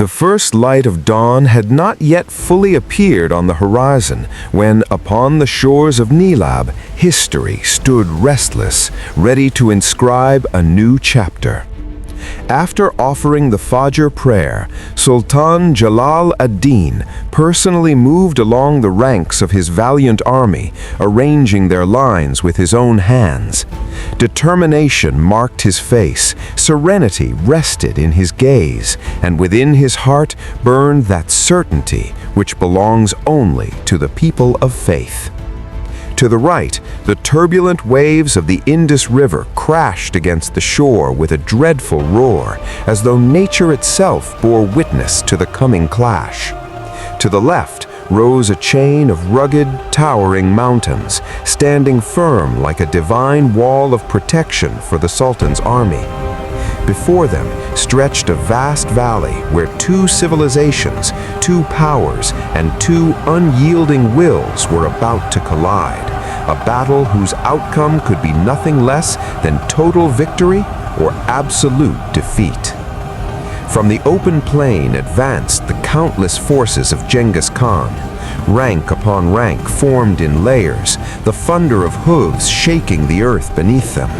The first light of dawn had not yet fully appeared on the horizon when, upon the shores of Nilab, history stood restless, ready to inscribe a new chapter. After offering the Fajr prayer, Sultan Jalaluddin personally moved along the ranks of his valiant army, arranging their lines with his own hands. Determination marked his face, serenity rested in his gaze, and within his heart burned that certainty which belongs only to the people of faith. To the right, the turbulent waves of the Indus River crashed against the shore with a dreadful roar, as though nature itself bore witness to the coming clash. To the left rose a chain of rugged, towering mountains, standing firm like a divine wall of protection for the Sultan's army. Before them stretched a vast valley where two civilizations, two powers, and two unyielding wills were about to collide, a battle whose outcome could be nothing less than total victory or absolute defeat. From the open plain advanced the countless forces of Genghis Khan. Rank upon rank formed in layers, the thunder of hooves shaking the earth beneath them.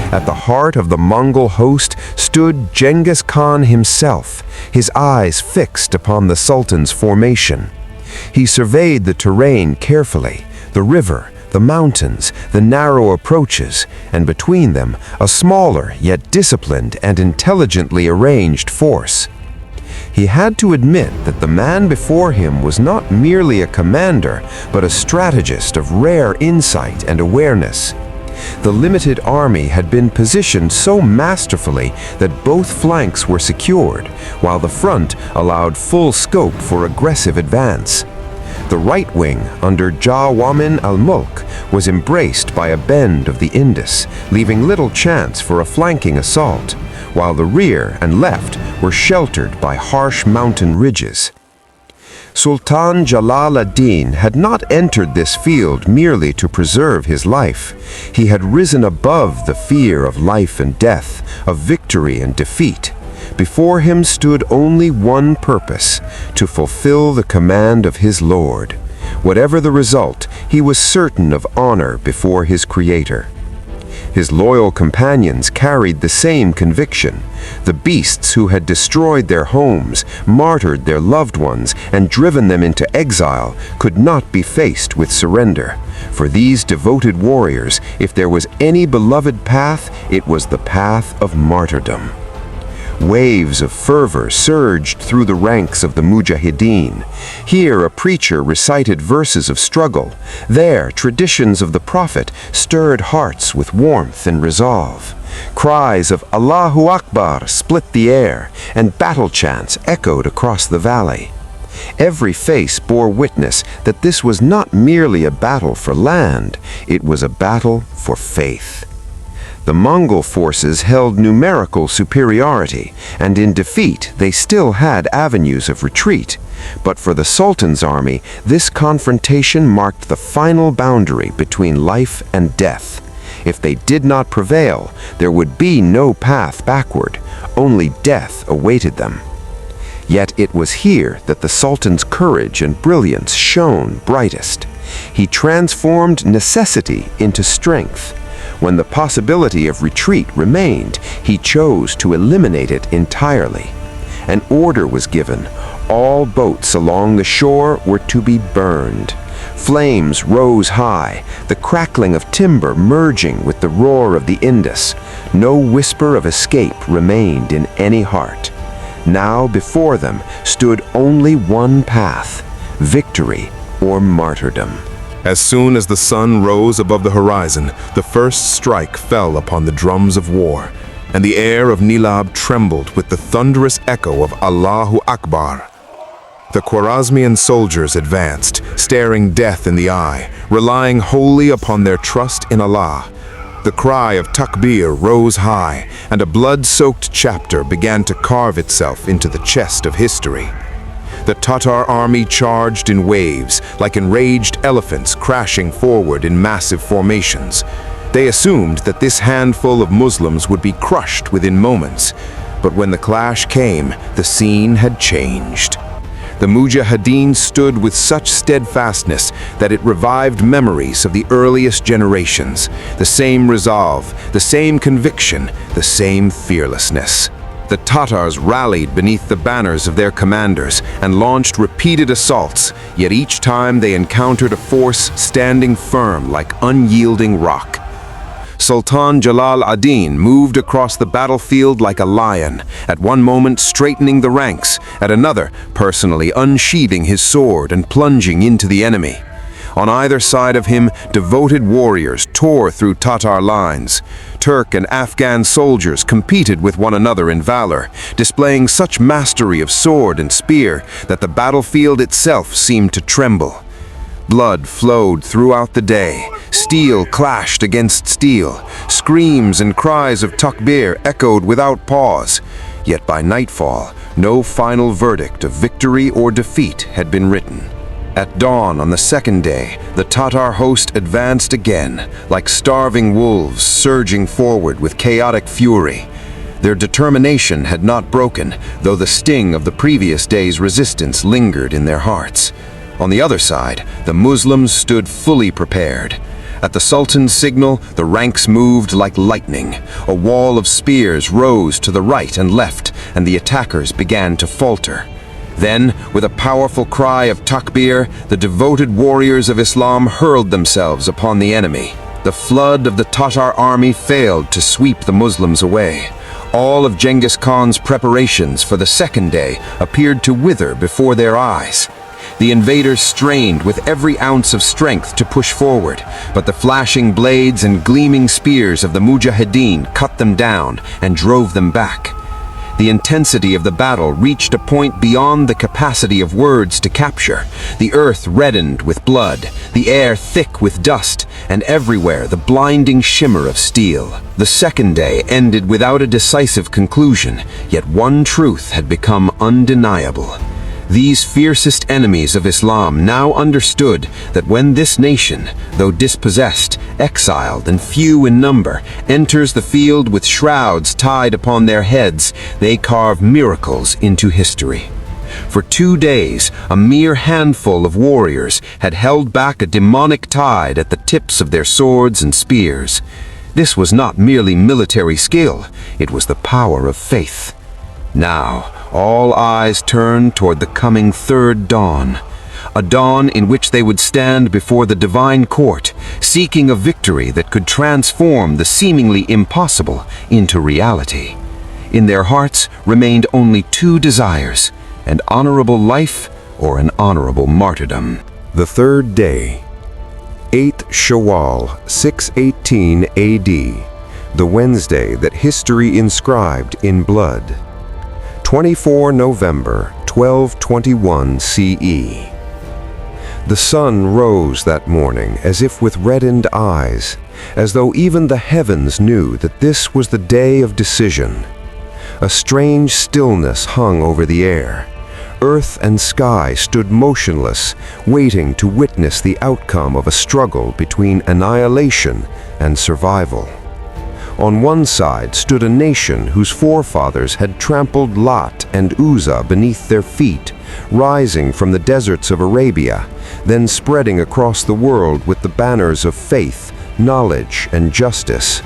At the heart of the Mongol host stood Genghis Khan himself, his eyes fixed upon the Sultan's formation. He surveyed the terrain carefully, the river, the mountains, the narrow approaches, and between them a smaller yet disciplined and intelligently arranged force. He had to admit that the man before him was not merely a commander, but a strategist of rare insight and awareness. The limited army had been positioned so masterfully that both flanks were secured, while the front allowed full scope for aggressive advance. The right wing, under Jawamin al-Mulk, was embraced by a bend of the Indus, leaving little chance for a flanking assault, while the rear and left were sheltered by harsh mountain ridges. Sultan Jalaluddin had not entered this field merely to preserve his life. He had risen above the fear of life and death, of victory and defeat. Before him stood only one purpose, to fulfill the command of his Lord. Whatever the result, he was certain of honor before his Creator. His loyal companions carried the same conviction. The beasts who had destroyed their homes, martyred their loved ones, and driven them into exile could not be faced with surrender. For these devoted warriors, if there was any beloved path, it was the path of martyrdom. Waves of fervor surged through the ranks of the Mujahideen. Here a preacher recited verses of struggle. There traditions of the Prophet stirred hearts with warmth and resolve. Cries of Allahu Akbar split the air, and battle chants echoed across the valley. Every face bore witness that this was not merely a battle for land, it was a battle for faith. The Mongol forces held numerical superiority, and in defeat they still had avenues of retreat. But for the Sultan's army, this confrontation marked the final boundary between life and death. If they did not prevail, there would be no path backward, only death awaited them. Yet it was here that the Sultan's courage and brilliance shone brightest. He transformed necessity into strength. When the possibility of retreat remained, he chose to eliminate it entirely. An order was given. All boats along the shore were to be burned. Flames rose high, the crackling of timber merging with the roar of the Indus. No whisper of escape remained in any heart. Now before them stood only one path: victory or martyrdom. As soon as the sun rose above the horizon, the first strike fell upon the drums of war, and the air of Nilab trembled with the thunderous echo of Allahu Akbar. The Khwarezmian soldiers advanced, staring death in the eye, relying wholly upon their trust in Allah. The cry of Takbir rose high, and a blood-soaked chapter began to carve itself into the chest of history. The Tatar army charged in waves, like enraged elephants crashing forward in massive formations. They assumed that this handful of Muslims would be crushed within moments, But when the clash came, the scene had changed. The Mujahideen stood with such steadfastness that it revived memories of the earliest generations, the same resolve, the same conviction, the same fearlessness. The Tatars rallied beneath the banners of their commanders and launched repeated assaults, yet each time they encountered a force standing firm like unyielding rock. Sultan Jalaluddin moved across the battlefield like a lion, at one moment straightening the ranks, at another personally unsheathing his sword and plunging into the enemy. On either side of him, devoted warriors tore through Tatar lines. Turk and Afghan soldiers competed with one another in valor, displaying such mastery of sword and spear that the battlefield itself seemed to tremble. Blood flowed throughout the day. Steel clashed against steel. Screams and cries of Takbir echoed without pause. Yet by nightfall, no final verdict of victory or defeat had been written. At dawn on the second day, the Tatar host advanced again, like starving wolves surging forward with chaotic fury. Their determination had not broken, though the sting of the previous day's resistance lingered in their hearts. On the other side, the Muslims stood fully prepared. At the Sultan's signal, the ranks moved like lightning. A wall of spears rose to the right and left, and the attackers began to falter. Then, with a powerful cry of Takbir, the devoted warriors of Islam hurled themselves upon the enemy. The flood of the Tatar army failed to sweep the Muslims away. All of Genghis Khan's preparations for the second day appeared to wither before their eyes. The invaders strained with every ounce of strength to push forward, but the flashing blades and gleaming spears of the Mujahideen cut them down and drove them back. The intensity of the battle reached a point beyond the capacity of words to capture. The earth reddened with blood, the air thick with dust, and everywhere the blinding shimmer of steel. The second day ended without a decisive conclusion, yet one truth had become undeniable. These fiercest enemies of Islam now understood that when this nation, though dispossessed, exiled, and few in number, enters the field with shrouds tied upon their heads, they carve miracles into history. For 2 days, a mere handful of warriors had held back a demonic tide at the tips of their swords and spears. This was not merely military skill, it was the power of faith. Now, all eyes turned toward the coming third dawn, a dawn in which they would stand before the divine court, seeking a victory that could transform the seemingly impossible into reality. In their hearts remained only 2 desires, an honorable life or an honorable martyrdom. The third day, 8th Shawwal, 618 AD, the Wednesday that history inscribed in blood. 24 November, 1221 CE. The sun rose that morning as if with reddened eyes, as though even the heavens knew that this was the day of decision. A strange stillness hung over the air. Earth and sky stood motionless, waiting to witness the outcome of a struggle between annihilation and survival. On one side stood a nation whose forefathers had trampled Lat and Uzza beneath their feet, rising from the deserts of Arabia, then spreading across the world with the banners of faith, knowledge, and justice.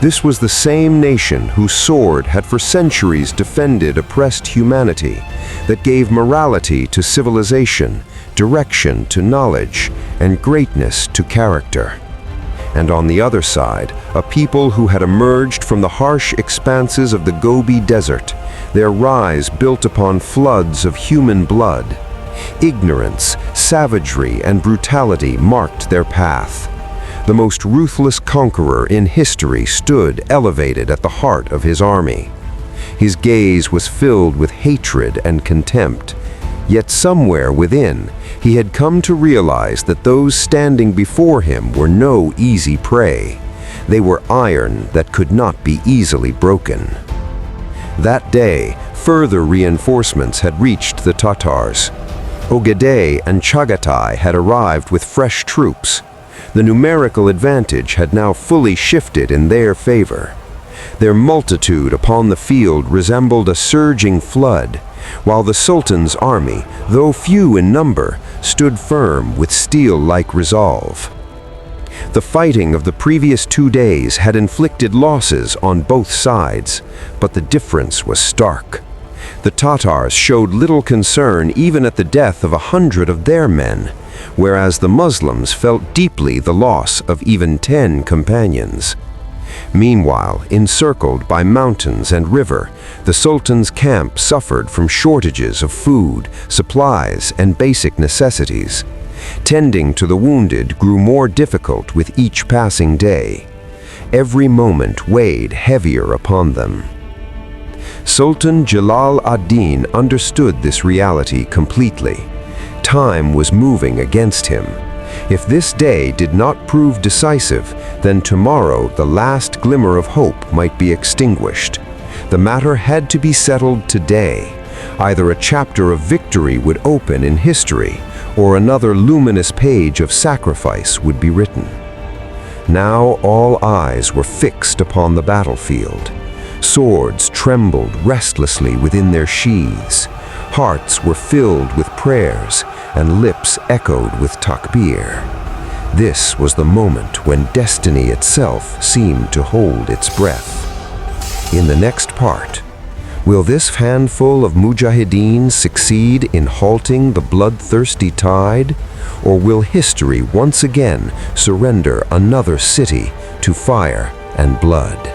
This was the same nation whose sword had for centuries defended oppressed humanity, that gave morality to civilization, direction to knowledge, and greatness to character. And on the other side, a people who had emerged from the harsh expanses of the Gobi Desert, their rise built upon floods of human blood. Ignorance, savagery, and brutality marked their path. The most ruthless conqueror in history stood elevated at the heart of his army. His gaze was filled with hatred and contempt. Yet somewhere within, he had come to realize that those standing before him were no easy prey. They were iron that could not be easily broken. That day, further reinforcements had reached the Tatars. Ogedei and Chagatai had arrived with fresh troops. The numerical advantage had now fully shifted in their favor. Their multitude upon the field resembled a surging flood, while the Sultan's army, though few in number, stood firm with steel-like resolve. The fighting of the previous 2 days had inflicted losses on both sides, but the difference was stark. The Tatars showed little concern even at the death of 100 of their men, whereas the Muslims felt deeply the loss of even 10 companions. Meanwhile, encircled by mountains and river, the Sultan's camp suffered from shortages of food, supplies, and basic necessities. Tending to the wounded grew more difficult with each passing day. Every moment weighed heavier upon them. Sultan Jalaluddin understood this reality completely. Time was moving against him. If this day did not prove decisive, then tomorrow the last glimmer of hope might be extinguished. The matter had to be settled today. Either a chapter of victory would open in history, or another luminous page of sacrifice would be written. Now all eyes were fixed upon the battlefield. Swords trembled restlessly within their sheaths. Hearts were filled with prayers, and lips echoed with takbir. This was the moment when destiny itself seemed to hold its breath. In the next part, will this handful of Mujahideen succeed in halting the bloodthirsty tide, or will history once again surrender another city to fire and blood?